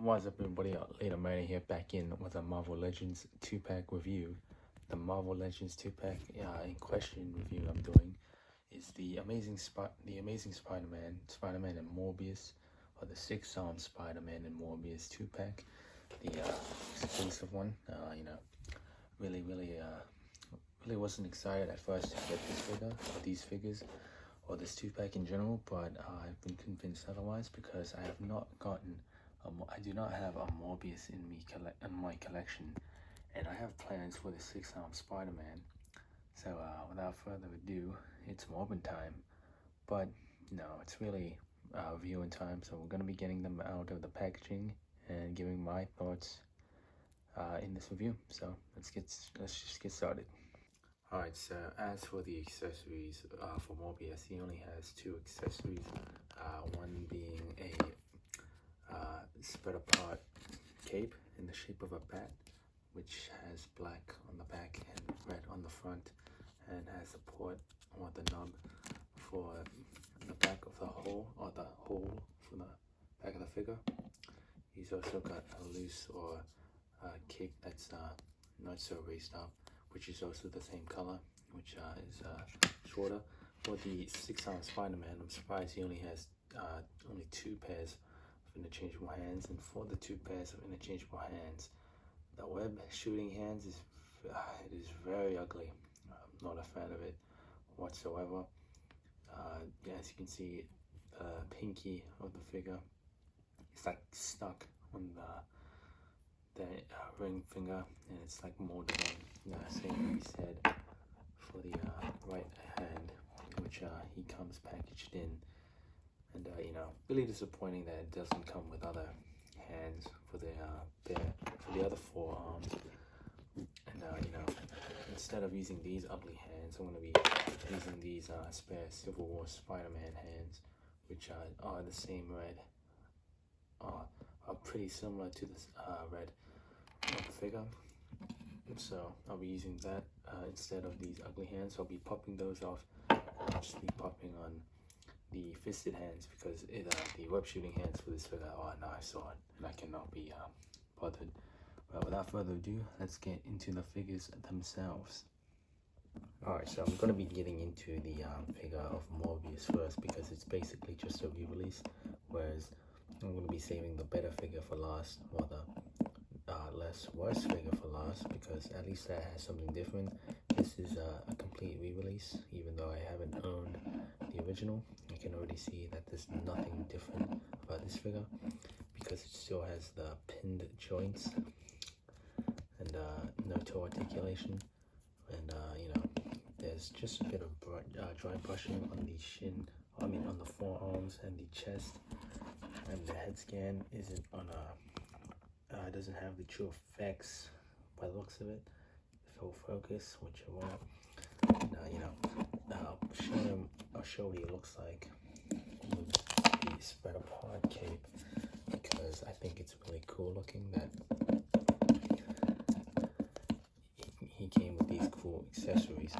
What's up, everybody? Later Manny here, back in with a Marvel Legends 2-pack review. The Marvel Legends 2-pack in question review I'm doing is the Amazing Spider-Man, Spider-Man and Morbius, or the Six Arm Spider-Man and Morbius 2-pack, the exclusive one. Really wasn't excited at first to get this figure, or these figures, or this 2-pack in general, but I've been convinced otherwise because I have not gotten I do not have a Morbius in my collection, and I have plans for the Six Arm Spider-Man. So without further ado, it's Morbin time. But no, it's really viewing time. So we're gonna be getting them out of the packaging and giving my thoughts in this review. So let's just get started. Alright, so as for the accessories for Morbius, he only has two accessories. One being a spread apart cape in the shape of a bat, which has black on the back and red on the front, and has the port or the nub for the back of the hole, or the hole for the back of the figure. He's also got a loose or cape that's not so raised up, which is also the same color, which is shorter. For the Six Arm Spider-Man, I'm surprised he only has only two pairs of interchangeable hands, and for the two pairs of interchangeable hands, the web shooting hands is very ugly. I'm not a fan of it whatsoever. As you can see, the pinky of the figure is like stuck on the ring finger, and it's like molded in. Same can be said for the right hand, which he comes packaged in. And really disappointing that it doesn't come with other hands for the other four arms. And instead of using these ugly hands, I'm going to be using these spare Civil War Spider-Man hands, which are the same red, are pretty similar to this red figure. So I'll be using that instead of these ugly hands. So I'll be popping those off, and I'll just be popping on the fisted hands, because the web shooting hands for this figure are a knife sword, and I cannot be bothered. But without further ado, let's get into the figures themselves. Alright, so I'm going to be getting into the figure of Morbius first, because it's basically just a re-release, whereas I'm going to be saving the better figure for last, or the worse figure for last, because at least that has something different. This is a complete re-release, even though I haven't owned the original. I can already see that there's nothing different about this figure, because it still has the pinned joints and no toe articulation, and there's just a bit of dry brushing on the shin, on the forearms and the chest, and the head scan isn't on doesn't have the true effects by the looks of it, full focus, which I want. I'll show what he looks like with the spread apart cape, because I think it's really cool looking that he came with these cool accessories,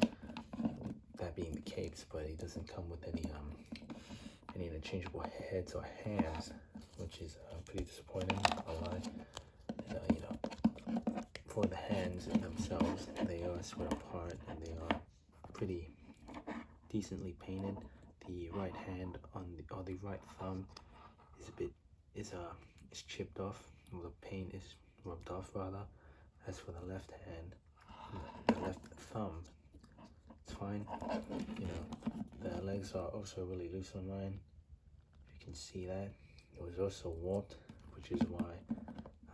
that being the capes, but he doesn't come with any interchangeable heads or hands, which is pretty disappointing. I'll lie. For the hands themselves, they are spread apart and they are pretty decently painted. The right hand or the right thumb is chipped off, or the paint is rubbed off rather. As for the left hand, the left thumb, it's fine. The legs are also really loose on mine. You can see that. It was also warped, which is why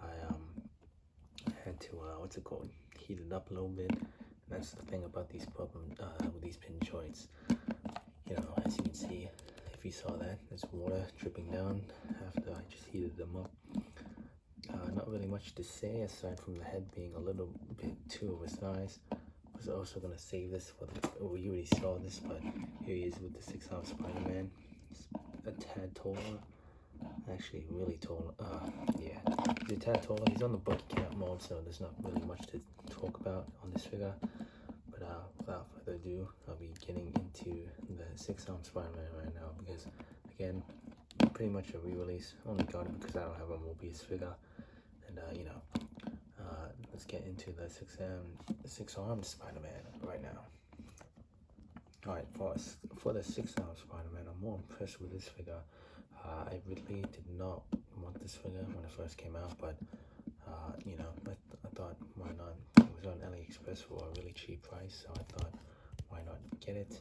I had to heat it up a little bit. And that's the thing about these with these pin joints. As you can see, if you saw that, there's water dripping down after I just heated them up. Not really much to say aside from the head being a little bit too oversized. I was also gonna save this for you already saw this, but here he is with the Six Arm Spider-Man. He's a tad taller. Actually, really tall. Yeah, he's a tad taller. He's on the Bucky Cat mold, so there's not really much to talk about on this figure. But without further ado, I'll be getting into the Six Arm Spider-Man right now, because again, pretty much a re-release. Only got it because I don't have a Morbius figure. And you know, let's get into the six-armed Spider-Man right now. Alright, for the six-armed Spider-Man, I'm more impressed with this figure. I really did not want this figure when it first came out, but you know, I thought, why not? It was on AliExpress for a really cheap price, so I thought, why not get it?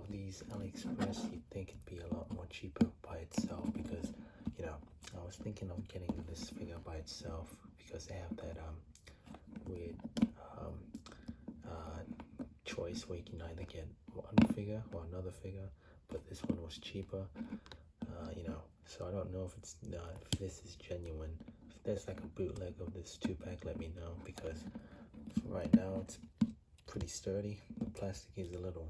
With these AliExpress, you'd think it'd be a lot more cheaper by itself, because, you know, I was thinking of getting this figure by itself because they have that weird choice where you can either get one figure or another figure, but this one was cheaper. You know, so I don't know if it's if this is genuine. If there's like a bootleg of this 2-pack, let me know, because right now it's pretty sturdy. The plastic is a little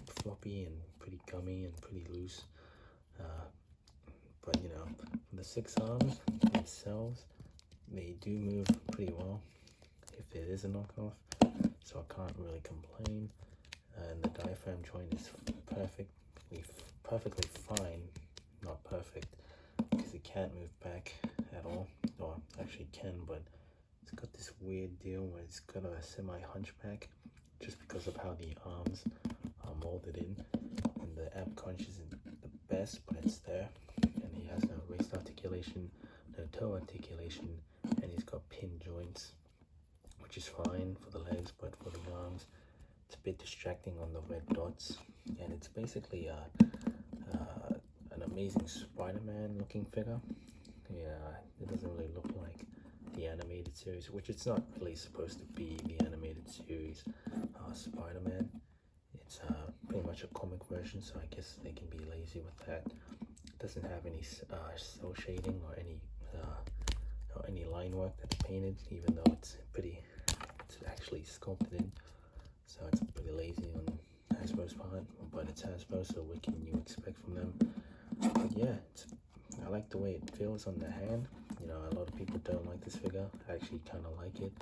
floppy and pretty gummy and pretty loose. But you know, for the 6 arms themselves, they do move pretty well if it is a knockoff, so I can't really complain. And the diaphragm joint is perfectly fine, not perfect, because it can't move back at all, or actually can, but it's got this weird deal where it's got a semi-hunchback just because of how the arms are molded in, and the ab crunch isn't the best, but it's there. And he has a waist articulation, no toe articulation, and he's got pin joints, which is fine for the legs, but for the arms it's a bit distracting on the red dots. And it's basically an amazing Spider-Man looking figure. Yeah, it doesn't really look like the animated series, which it's not really supposed to be the animated series Spider-Man. It's pretty much a comic version, so I guess they can be lazy with that. It doesn't have any cell shading or any line work that's painted, even though it's actually sculpted in. So it's pretty lazy on Hasbro's part, but it's Hasbro, so what can you expect from them? But yeah, I like the way it feels on the hand. You know, a lot of people don't like this figure. I actually kind of like it,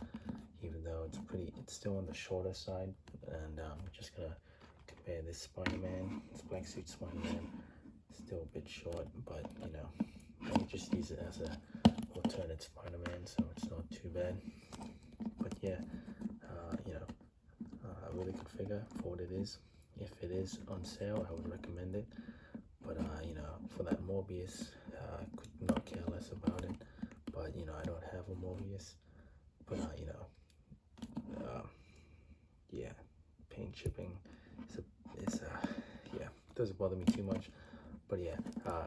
even though it's still on the shorter side. And I'm just gonna compare this Spider-Man, this black suit Spider-Man, still a bit short, but you know, I can just use it as a alternate Spider-Man, so it's not too bad. But yeah, you know, a really good figure for what it is. If it is on sale, I would recommend it. But you know, for that Morbius, could not care less about it. But you know, I don't have a Morbius. But you know, yeah, paint shipping yeah, doesn't bother me too much. But yeah,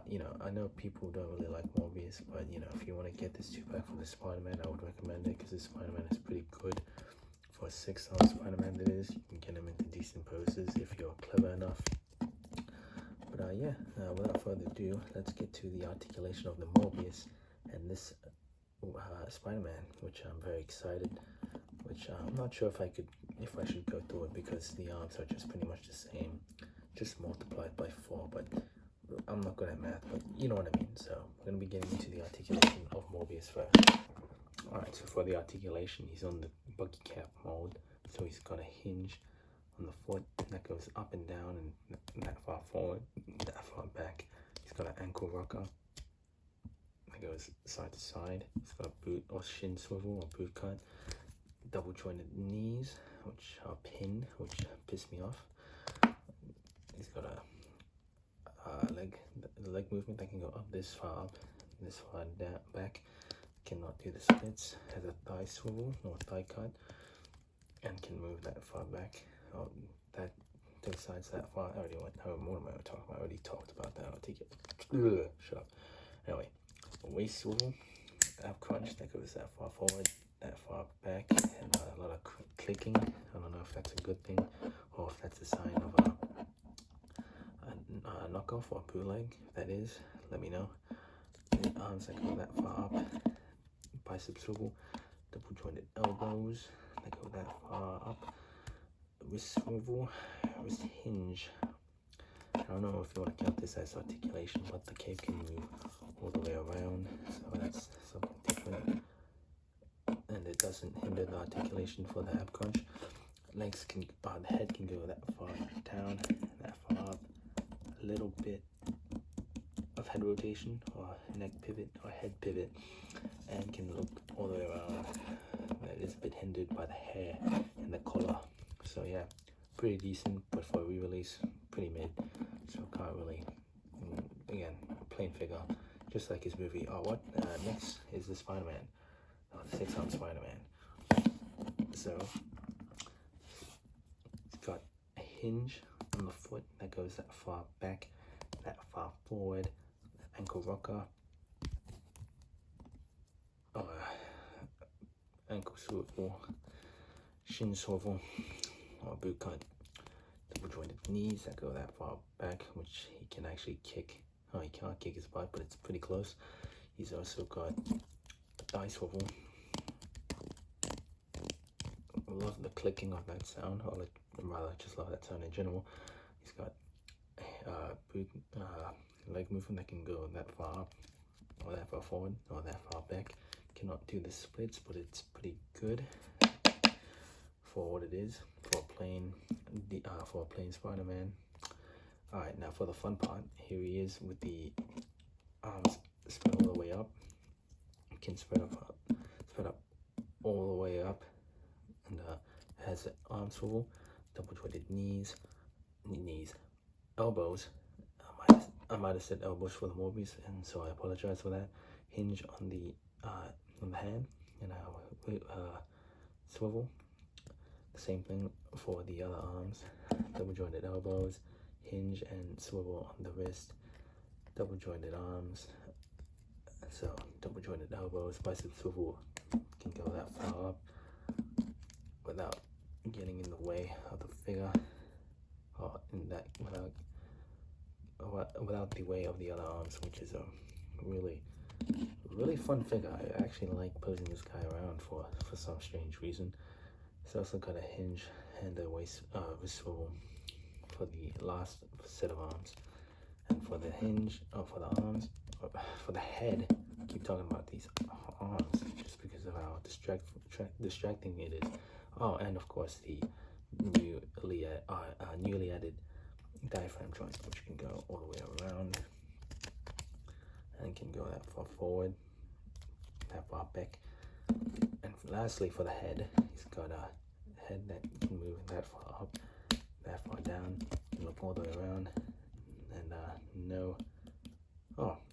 you know, I know people don't really like Morbius, but you know, if you want to get this 2-pack for the Spider-Man, I would recommend it, because this Spider-Man is pretty good. For a 6-arm Spider-Man that is, you can get him into decent poses if you're clever enough. But yeah, without further ado, let's get to the articulation of the Morbius and this Spider-Man, which I'm very excited. Which I'm not sure if I should go through it, because the arms are just pretty much the same, just multiplied by 4. But I'm not good at math, but you know what I mean. So we're gonna be getting into the articulation of Morbius first. Alright, so for the articulation, he's on the buggy cap mold, so he's got a hinge on the foot that goes up and down, and that far forward, that far back. He's got an ankle rocker that goes side to side. He's got a boot or shin swivel or boot cut. Double jointed knees, which are pinned, which piss me off. He's got a leg movement that can go up this far up, this far down back. Cannot do the splits. Has a thigh swivel or thigh cut, and can move that far back. Oh, that to the sides that far. I already went. What am I talking about? I already talked about that. I'll take it. Shut up. Anyway, a waist swivel, ab crunch that goes that far forward, that far back, and a lot of clicking. I don't know if that's a good thing or if that's a sign of a knockoff or a bootleg. If that is, let me know. The arms that go that far up. Bicep swivel, double jointed elbows that go that far up, wrist swivel, wrist hinge. I don't know if you want to count this as articulation, but the cape can move all the way around, so that's something different. And it doesn't hinder the articulation for the ab crunch. Legs can, the head can go that far down, that far up. A little bit of head head rotation or neck pivot or head pivot, and can look all the way around. That is a bit hindered by the hair and the collar. So yeah, pretty decent, but for a re-release, pretty mid. So can't really, again, plain figure, just like his movie. Oh, what? Next is the Spider-Man, the 6-arm Spider-Man. So it's got a hinge on the foot that goes that far back, that far forward, ankle rocker, ankle swivel, shin swivel, or boot cut, double jointed knees that go that far back, which he can actually kick. Oh, he can't kick his butt, but it's pretty close. He's also got a thigh swivel. I love the clicking of that sound, or rather, just love that sound in general. He's got boot, leg movement that can go that far up, or that far forward, or that far back. Cannot do the splits, but it's pretty good for what it is, for a plain Spider-Man. All right, now for the fun part, here he is with the arms spread all the way up. You can spread up all the way up, and has an arm swivel, double jointed knees, elbows. I might have said elbows for the Morbius, and so I apologize for that. Hinge on the hand, and swivel. The same thing for the other arms, double jointed elbows, hinge and swivel on the wrist, double jointed arms, so double jointed elbows, bicep swivel can go that far up without getting in the way of the figure, or in that without the way of the other arms, which is a really fun figure. I actually like posing this guy around for some strange reason. It's also got a hinge and a wrist swivel for the last set of arms, and for the hinge, for the arms, for the head. I keep talking about these arms just because of how distracting it is. Oh, and of course the newly added diaphragm joint, which can go all the way around and can go that far forward, that far back. And lastly, for the head, he's got a head that can move that far up, that far down, can look all the way around, and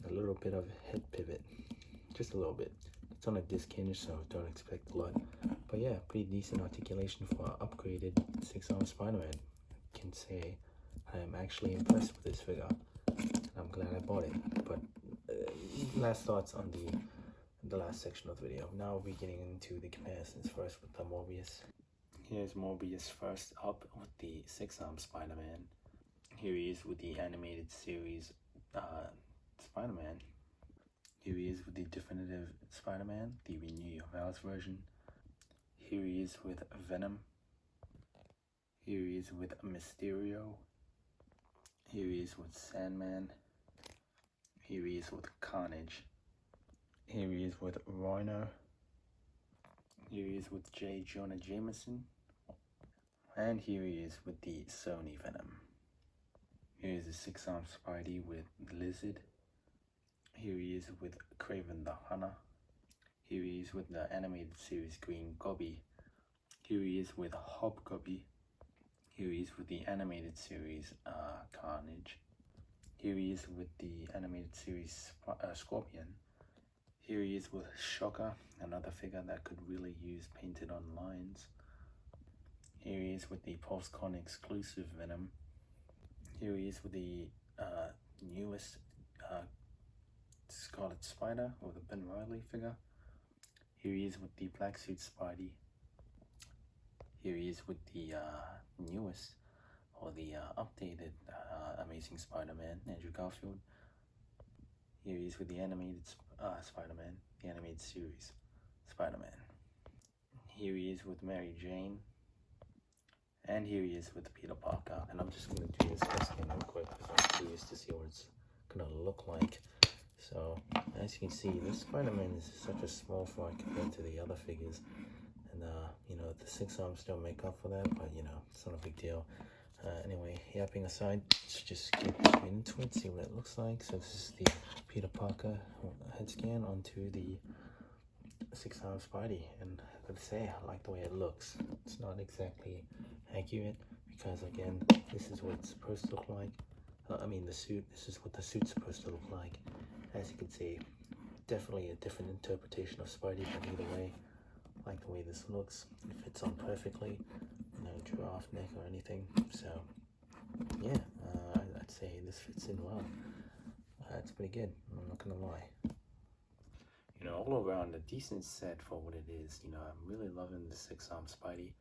a little bit of head pivot, just a little bit. It's on a disc hinge, so don't expect a lot. But yeah, pretty decent articulation for an upgraded 6-arm Spider-Man. Can say I am actually impressed with this figure, and I'm glad I bought it. But last thoughts on the last section of the video. Now we'll be getting into the comparisons, first with the Morbius. Here's Morbius first up with the 6-arm Spider-Man. Here he is with the animated series Spider-Man. Here he is with the definitive Spider-Man, the Renew Your Vows version. Here he is with Venom. Here he is with Mysterio. Here he is with Sandman. Here he is with Carnage. Here he is with Rhino. Here he is with J. Jonah Jameson. And here he is with the Sony Venom. Here is the 6-arm Spidey with Lizard. Here he is with Kraven the Hunter. Here he is with the animated series Green Goblin. Here he is with Hobgoblin. Here he is with the animated series Carnage. Here he is with the animated series Scorpion. Here he is with Shocker, another figure that could really use painted on lines. Here he is with the post-con exclusive Venom. Here he is with the newest Scarlet Spider, or the Ben Reilly figure. Here he is with the Black Suit Spidey. Here he is with the newest, or the updated Amazing Spider-Man, Andrew Garfield. Here he is with the animated Spider-Man, the animated series Spider-Man. Here he is with Mary Jane. And here he is with Peter Parker. And I'm just going to do this test game real quick because I'm curious to see what it's going to look like. So, as you can see, this Spider-Man is such a small font compared to the other figures. And, you know, the 6 arms don't make up for that, but, you know, it's not a big deal. Anyway, yapping aside, let's just get into it, see what it looks like. So this is the Peter Parker head scan onto the 6-arm Spidey, and I gotta say, I like the way it looks. It's not exactly accurate because, again, this is what it's supposed to look like. I mean, the suit, this is what the suit's supposed to look like. As you can see, definitely a different interpretation of Spidey, but either way, I like the way this looks. It fits on perfectly, no giraffe neck or anything. So, yeah, I'd say this fits in well. It's pretty good, I'm not gonna lie. You know, all around a decent set for what it is. You know, I'm really loving the 6-arm Spidey.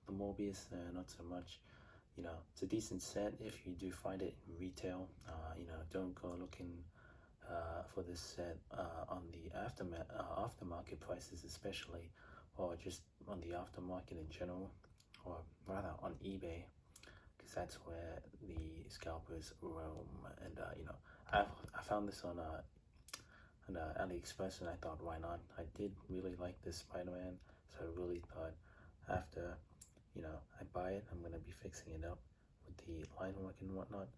The Morbius, not so much. You know, it's a decent set if you do find it in retail. You know, don't go looking for this set on the aftermarket prices, especially, or just on the aftermarket in general, or rather on eBay, because that's where the scalpers roam. And you know, I found this on AliExpress, and I thought, why not? I did really like this Spider-Man, so I really thought after, you know, I buy it, I'm gonna be fixing it up with the line work and whatnot.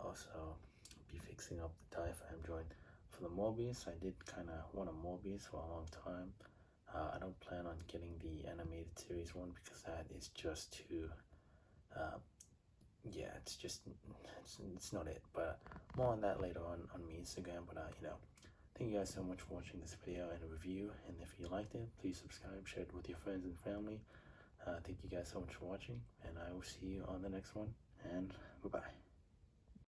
Also be fixing up the diaphragm joint. For the Morbius, I did kind of want a Morbius for a long time. I don't plan on getting the animated series one because that is just too, yeah, it's not it. But more on that later on my Instagram. But you know, thank you guys so much for watching this video and review. And if you liked it, please subscribe, share it with your friends and family. Thank you guys so much for watching, and I will see you on the next one. And bye bye.